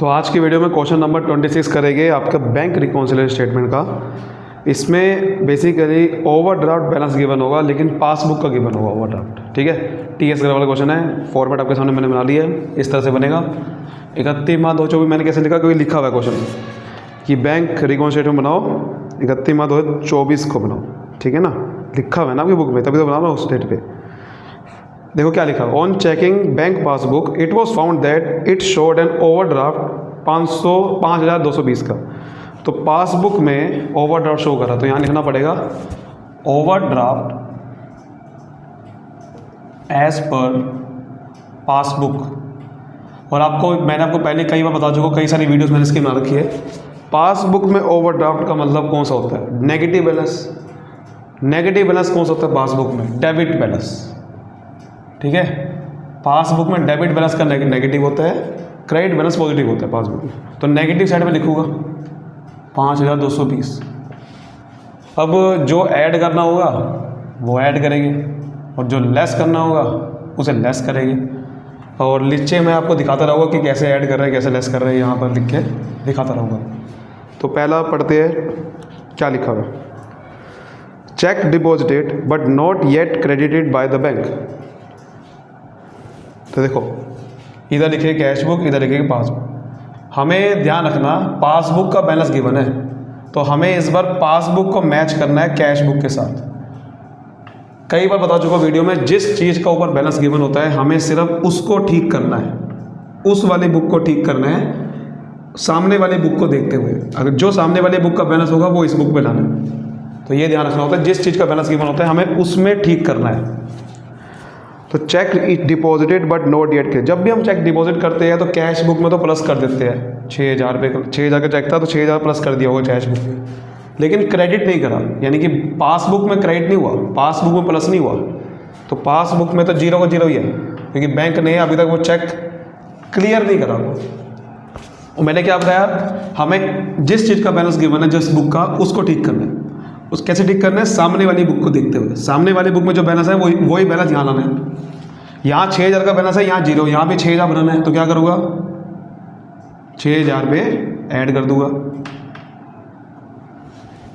तो आज की वीडियो में क्वेश्चन नंबर 26 करेंगे आपका बैंक रिकॉन्सिलिएशन स्टेटमेंट का। इसमें बेसिकली ओवरड्राफ्ट बैलेंस गिवन होगा, लेकिन पासबुक का गिवन होगा ओवरड्राफ्ट। ठीक है, टीएस वाला क्वेश्चन है। फॉर्मेट आपके सामने मैंने बना लिया है, इस तरह से बनेगा। 31/2/24 मैंने कैसे लिखा, क्योंकि लिखा हुआ है क्वेश्चन कि बैंक रिकॉन्सिलिएशन स्टेटमेंट बनाओ 31/2/24 को बनाओ। ठीक है ना, लिखा हुआ है ना आपकी बुक में, तभी तो बना रहा हूँ उस डेट पे। देखो क्या लिखा, on checking bank passbook it was found that it showed an overdraft 5,220 का। तो पासबुक में ओवरड्राफ्ट शो करा, तो यहाँ लिखना पड़ेगा ओवरड्राफ्ट एज पर पासबुक। और मैंने आपको पहले कई बार बता चुका, कई सारी वीडियोस मैंने इसकी बना रखी है। पासबुक में ओवरड्राफ्ट का मतलब कौन सा होता है? Negative balance. नेगेटिव बैलेंस कौन सा होता है पासबुक में? Debit balance. ठीक है, पासबुक में डेबिट बैलेंस का नेगेटिव होता है, क्रेडिट बैलेंस पॉजिटिव होता है पासबुक में। तो नेगेटिव साइड में लिखूंगा 5,220। अब जो ऐड करना होगा वो ऐड करेंगे, और जो लेस करना होगा उसे लेस करेंगे। और नीचे मैं आपको दिखाता रहूँगा कि कैसे ऐड कर रहे हैं, कैसे लेस कर रहे हैं, यहाँ पर लिख के दिखाता रहूँगा। तो पहला पढ़ते हैं, क्या लिखा हुआ है? Check deposited but not yet credited bye the bank. तो देखो, इधर लिखे कैश बुक, इधर लिखे पासबुक। हमें ध्यान रखना, पासबुक का बैलेंस गिवन है, तो हमें इस बार पासबुक को मैच करना है कैश बुक के साथ। कई बार बता चुका वीडियो में, जिस चीज़ का ऊपर बैलेंस गिवन होता है हमें सिर्फ उसको ठीक करना है, उस वाली बुक को ठीक करना है, सामने वाली बुक को देखते हुए। अगर जो सामने वाली बुक का बैलेंस होगा वो इस बुक पे लाना है। तो ये ध्यान रखना होता है, जिस चीज़ का बैलेंस गिवन होता है हमें उसमें ठीक करना है। तो check it deposited but not yet clear. जब भी हम चेक डिपॉजिट करते हैं तो कैश बुक में तो प्लस कर देते हैं 6,000 रुपये। 6,000 का चेक था तो 6,000 प्लस कर दिया होगा कैश बुक में, लेकिन क्रेडिट नहीं करा। यानी कि पासबुक में क्रेडिट नहीं हुआ, पासबुक में प्लस नहीं हुआ। तो पासबुक में तो जीरो का जीरो ही है, क्योंकि बैंक ने अभी तक वो चेक क्लियर नहीं करा वो। और मैंने क्या बताया, हमें जिस चीज़ का बैलेंस गिवन है, जिस बुक का, उसको ठीक करना है। उस कैसे ठीक करना है? सामने वाली बुक को देखते हुए। सामने वाली बुक में जो बैलेंस है वही बैलेंस यहाँ लाना है। यहाँ 6,000 का बैलेंस है, यहाँ जीरो, यहाँ भी 6,000 बनाना है। तो क्या करूँगा, 6,000 पे ऐड कर दूंगा।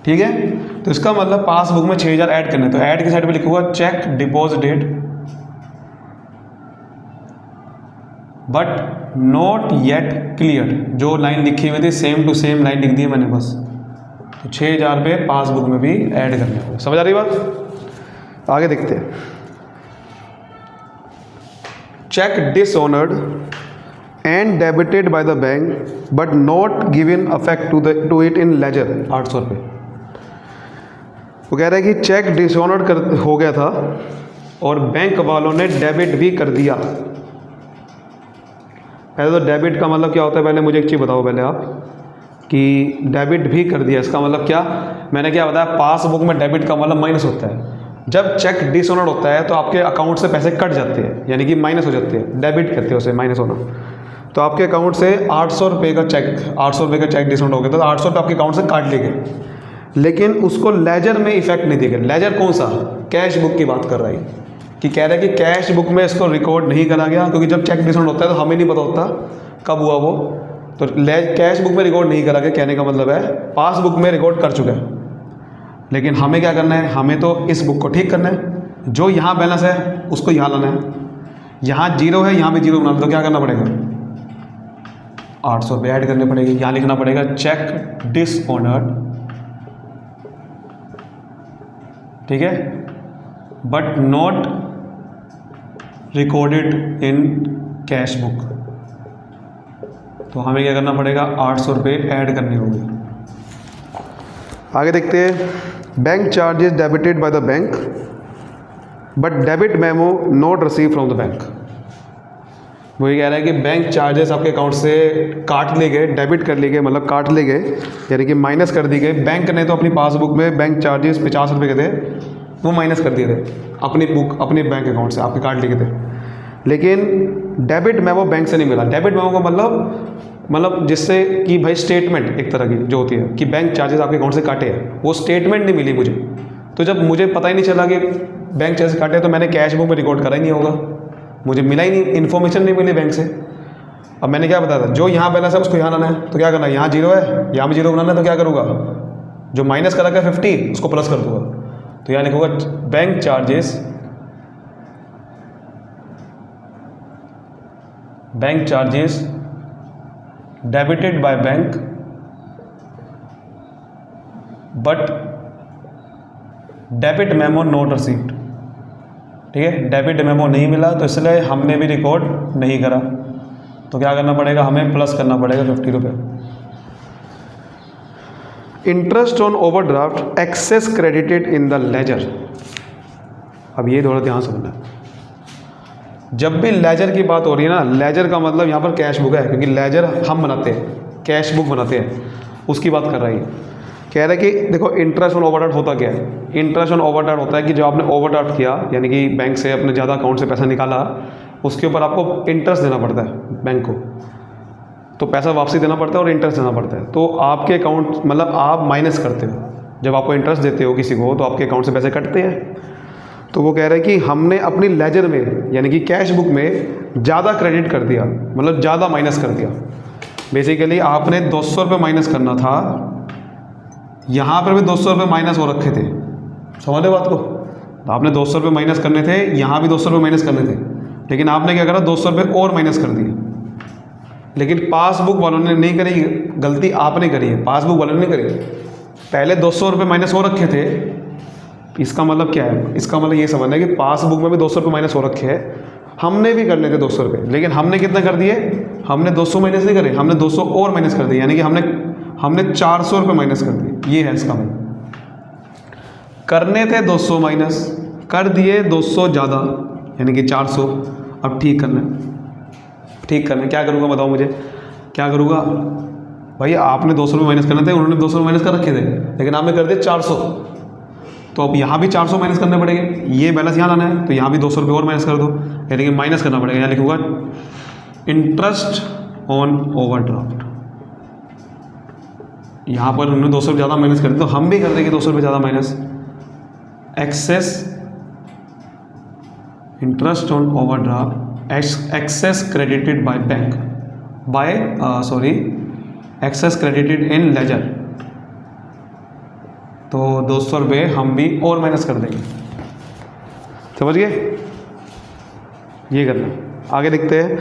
ठीक है, तो इसका मतलब पासबुक में 6,000 ऐड करना है। तो ऐड की साइड पे लिखूंगा check deposited but not yet clear. जो लाइन लिखी हुई थी सेम टू सेम लाइन लिख दी है मैंने बस। तो 6,000 पे पासबुक में भी ऐड करना है। समझ आ रही बात? आगे देखते हैं। Cheque dishonoured and debited by the bank but not given effect to it in ledger. 800 रुपये। वो कह रहा है कि चेक डिसऑनर्ड हो गया था और बैंक वालों ने डेबिट भी कर दिया। पहले तो डेबिट का मतलब क्या होता है, पहले मुझे एक चीज़ बताओ पहले आप, कि डेबिट भी कर दिया इसका मतलब क्या? मैंने क्या बताया, पासबुक में डेबिट का मतलब माइनस होता है। जब चेक डिसऑनर्ड होता है तो आपके अकाउंट से पैसे कट जाते हैं, यानी कि माइनस हो जाते हैं। डेबिट कहते हैं उसे, माइनस होना। तो आपके अकाउंट से 800 रुपये का चेक, 800 रुपये का चेक डिसऑनर्ड हो गया, तो 800 रुपये आपके अकाउंट से काट लिए गए, लेकिन उसको लेजर में इफेक्ट नहीं देगा। लेजर कौन सा? कैश बुक की बात कर रहा है, कि कह रहा है कि कैश बुक में इसको रिकॉर्ड नहीं करा गया, क्योंकि जब चेक डिसऑनर्ड होता है तो हमें नहीं पता होता कब हुआ वो। तो कैश बुक में रिकॉर्ड नहीं करा गया, कहने का मतलब है पासबुक में रिकॉर्ड कर चुका है। लेकिन हमें क्या करना है, हमें तो इस बुक को ठीक करना है। जो यहाँ बैलेंस है उसको यहाँ लाना है। यहाँ जीरो है, यहाँ भी जीरो बनाना, तो क्या करना पड़ेगा, 800 रुपये ऐड करने पड़ेंगे। यहाँ लिखना पड़ेगा चेक डिसऑनर्ड, ठीक है, but not recorded in cash book. तो हमें क्या करना पड़ेगा, 800 रुपये ऐड करने होंगे। आगे देखते हैं। Bank charges debited by the bank but debit memo not receive from the bank. वो ये कह रहा है कि बैंक चार्जेस आपके अकाउंट से काट लिए गए, डेबिट कर लिए गए, मतलब काट लिए गए, यानी कि माइनस कर दिए गए। बैंक ने तो अपनी पासबुक में बैंक चार्जेस 50 रुपये के थे, वो माइनस कर दिए थे अपनी बुक, अपने बैंक अकाउंट से आपके काट लिए थे। लेकिन डेबिट मेमो बैंक से नहीं मिला। डेबिट मेमो का मतलब जिससे कि भाई स्टेटमेंट एक तरह की जो होती है कि बैंक चार्जेस आपके अकाउंट से काटे हैं, वो स्टेटमेंट नहीं मिली मुझे। तो जब मुझे पता ही नहीं चला कि बैंक चार्जेस काटे, तो मैंने कैश बुक में रिकॉर्ड करा ही नहीं होगा, मुझे मिला ही नहीं, इन्फॉर्मेशन नहीं मिली बैंक से। अब मैंने क्या बताया था, जो यहाँ बैलेंस है उसको यहाँ लाना है, तो क्या करना है, यहाँ 0 है, यहाँ भी 0 बनाना है, तो क्या करूँगा, जो माइनस करा क्या 50 उसको प्लस कर दूंगा। तो यहाँ लिखूंगा bank charges debited by bank but debit memo note received. ठीक है, डेबिट मेमो नहीं मिला तो इसलिए हमने भी रिकॉर्ड नहीं करा, तो क्या करना पड़ेगा, हमें प्लस करना पड़ेगा 50 रुपये। Interest on overdraft excess credited in the ledger. अब ये थोड़ा ध्यान समझना, जब भी लेजर की बात हो रही है ना, लेजर का मतलब यहाँ पर कैश बुक है, क्योंकि लेजर हम बनाते हैं, कैश बुक बनाते हैं, उसकी बात कर रही है। कह रहे कि देखो इंटरेस्ट ऑन ओवरड्राफ्ट होता क्या है, इंटरेस्ट ऑन ओवरड्राफ्ट होता है कि जो आपने ओवरड्राफ्ट किया, यानी कि बैंक से अपने ज़्यादा अकाउंट से पैसा निकाला, उसके ऊपर आपको इंटरेस्ट देना पड़ता है बैंक को, तो पैसा वापसी देना पड़ता है और इंटरेस्ट देना पड़ता है। तो आपके अकाउंट मतलब आप माइनस करते हो, जब आपको इंटरेस्ट देते हो किसी को तो आपके अकाउंट से पैसे कटते हैं। तो वो कह रहे हैं कि हमने अपनी लेजर में यानी कि कैश बुक में ज़्यादा क्रेडिट कर दिया, मतलब ज़्यादा माइनस कर दिया। बेसिकली आपने 200 रुपये माइनस करना था, यहाँ पर भी 200 रुपये माइनस हो रखे थे, समझ लो बात को। तो आपने 200 रुपये माइनस करने थे, यहाँ भी 200 रुपये माइनस करने थे, लेकिन आपने क्या करा, 200 रुपये और माइनस कर दिए। लेकिन पासबुक वालों ने नहीं करी, गलती आपने करी है, पासबुक वालों ने नहीं करी। पहले 200 रुपये माइनस हो रखे थे, इसका मतलब क्या है, इसका मतलब ये समझना है कि पासबुक में भी 200 रुपये माइनस हो रखे हैं, हमने भी करने थे 200 रुपये, लेकिन हमने कितना कर दिए, हमने 200 माइनस नहीं करे, हमने 200 और माइनस कर दिए, यानी कि हमने 400 रुपये माइनस कर दिए। ये है इसका मतलब, करने थे 200 माइनस, कर दिए 200 ज़्यादा, यानी कि 400। अब ठीक करना क्या करूँगा बताओ मुझे, क्या करूँगा भाई, आपने 200 रुपये माइनस करने थे, उन्होंने 200 माइनस कर रखे थे, लेकिन आपने कर दिए 400, तो अब यहाँ भी 400 माइनस करने पड़ेंगे, ये बैलेंस यहाँ लाना है, तो यहाँ भी 200 रुपये और माइनस कर दो, यानी कि माइनस करना पड़ेगा। यहाँ लिखूँगा इंटरेस्ट ऑन ओवरड्राफ्ट, यहाँ पर उन्होंने 200 रुपये ज़्यादा माइनस कर दिए, तो हम भी कर देंगे 200 रुपये ज़्यादा माइनस। Excess interest on overdraft excess credited by bank excess credited in ledger, तो 200 रुपये हम भी और माइनस कर देंगे, समझ गए। ये करना, आगे देखते हैं।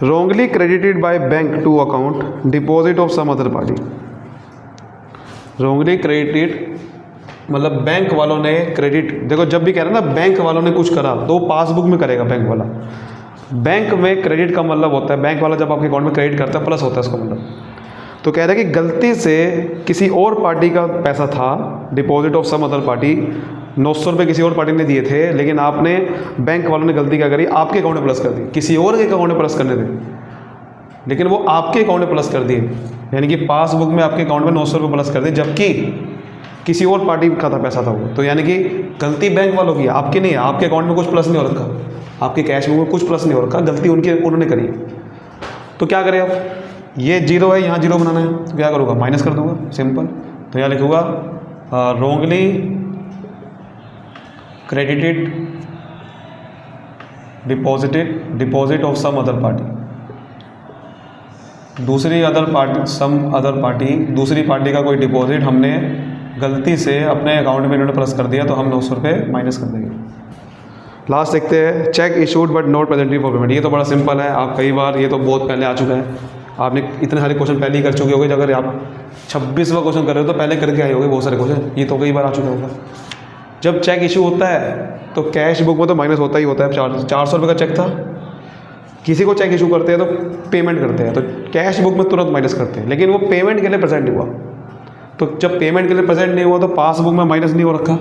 Wrongly credited by bank to account deposit of some other party. Wrongly credited मतलब बैंक वालों ने क्रेडिट, देखो जब भी कह रहे हैं ना बैंक वालों ने कुछ करा तो पासबुक में करेगा बैंक वाला। बैंक में क्रेडिट का मतलब होता है, बैंक वाला जब आपके अकाउंट में क्रेडिट करता है प्लस होता है उसका मतलब। तो कह रहे हैं कि गलती से किसी और पार्टी का पैसा था, deposit of some other party, 900 रुपये किसी और पार्टी ने दिए थे, लेकिन आपने बैंक वालों ने गलती क्या करी, आपके अकाउंट में प्लस कर दी, किसी और के अकाउंट में प्लस करने थे, लेकिन वो आपके अकाउंट में प्लस कर दिए, यानी कि पासबुक में आपके अकाउंट में 900 रुपये प्लस कर दिए, जबकि किसी और पार्टी का था पैसा था वो। तो यानी कि गलती बैंक वालों की, आपकी नहीं है, आपके अकाउंट में कुछ प्लस नहीं हो रखा, आपके कैश बुक में कुछ प्लस नहीं हो रखा, गलती उन्होंने करी। तो क्या करें, अब ये 0 है, यहाँ 0 बनाना है, तो क्या करूँगा, माइनस कर दूंगा, सिंपल। तो यहाँ लिखूँगा wrongly credited deposit of some other party, दूसरी पार्टी का कोई डिपॉजिट हमने गलती से अपने अकाउंट में इन्होंने प्लस कर दिया, तो हम 900 रुपये माइनस कर देंगे। लास्ट देखते हैं, check issued but not presented for payment. ये तो बड़ा सिंपल है, आप कई बार, ये तो बहुत पहले आ चुका है, आपने इतने सारे क्वेश्चन पहले ही कर चुके होंगे। अगर आप 26वां क्वेश्चन कर रहे हो तो पहले करके आए होंगे बहुत सारे क्वेश्चन, ये तो कई बार आ चुका होगा। जब चेक इशू होता है तो कैश बुक में तो माइनस होता ही होता है। 400 रुपये का चेक था, किसी को चेक इशू करते हैं तो पेमेंट करते हैं, तो कैश बुक में तुरंत माइनस करते हैं, लेकिन वो पेमेंट के लिए प्रेजेंट नहीं हुआ। तो जब पेमेंट के लिए प्रेजेंट नहीं हुआ तो पासबुक में माइनस नहीं हो रखा,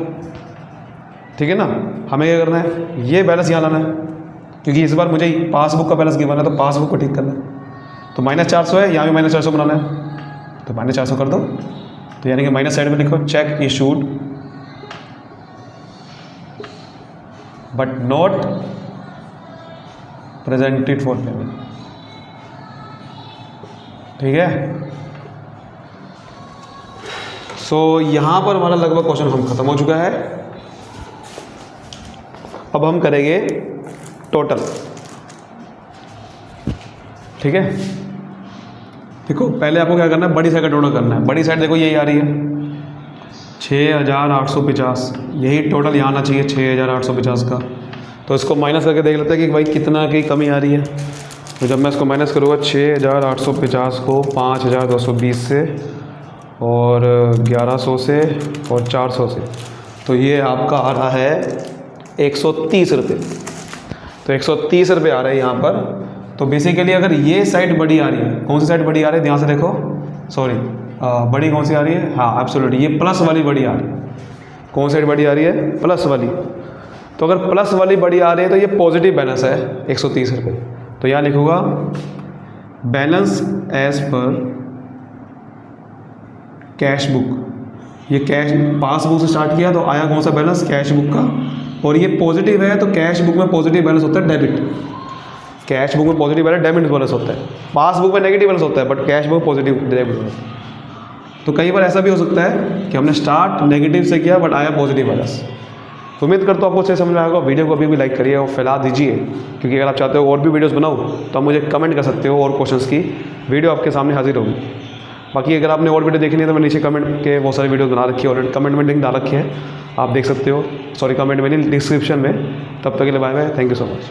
ठीक है ना। हमें क्या करना है, ये बैलेंस यहाँ लाना है, क्योंकि इस बार मुझे पासबुक का बैलेंस गिवन है, तो पासबुक को ठीक करना है। तो -400 है, यहाँ भी -400 बनाना है, तो -400 कर दो। तो यानी कि माइनस साइड में लिखो check issued but not presented for payment, ठीक है। सो यहाँ पर हमारा लगभग क्वेश्चन हम खत्म हो चुका है। अब हम करेंगे टोटल। ठीक है। देखो पहले आपको क्या करना है, बड़ी साइड का टोटल करना है। बड़ी साइड देखो यही आ रही है 6850, यही टोटल यहाँ आना चाहिए 6850 का। तो इसको माइनस करके देख लेते हैं कि भाई कितना की कमी आ रही है। तो जब मैं इसको माइनस करूँगा 6850 को 5220 से और 1100 से और 400 से, तो ये आपका आ रहा है 130 रुपये। तो 130 रुपये आ रहे हैं यहाँ पर। तो बेसिकली अगर ये साइड बड़ी आ रही है, कौन सी साइड बड़ी आ रही है ध्यान से देखो, सॉरी बड़ी कौन सी आ रही है, हाँ एब्सोल्युटली ये प्लस वाली बड़ी आ रही है। कौन सी साइड बड़ी आ रही है, प्लस वाली। तो अगर प्लस वाली बड़ी आ रही है तो ये पॉजिटिव बैलेंस है 130 रुपये। तो यहाँ लिखूँगा balance as per cash book. ये कैश पासबुक से स्टार्ट किया तो आया कौन सा बैलेंस, कैश बुक का, और ये पॉजिटिव है तो कैश बुक में पॉजिटिव बैलेंस होता है डेबिट। कैश बुक में पॉजिटिव बैलेंस डेबिट बैलेंस होता है, पासबुक में नेगेटिव बैलेंस होता है, but cash book positive debit balance. तो कई बार ऐसा भी हो सकता है कि हमने स्टार्ट नेगेटिव से किया बट आया पॉजिटिव बैलेंस। तो उम्मीद करता हूँ आपको अच्छे समझ में आएगा। वीडियो को अभी भी लाइक करिए और फैला दीजिए, क्योंकि अगर आप चाहते हो और भी वीडियोस बनाओ तो आप मुझे कमेंट कर सकते हो और क्वेश्चंस की वीडियो आपके सामने हाजिर होगी। बाकी अगर आपने और वीडियो देखनी है तो मैं नीचे कमेंट के बहुत सारी वीडियोस बना रखी है, ऑलरेडी कमेंट में लिंक डाल रखी है, आप देख सकते हो, सॉरी कमेंट में नहीं डिस्क्रिप्शन में। तब तक के लिए bye bye, thank you so much.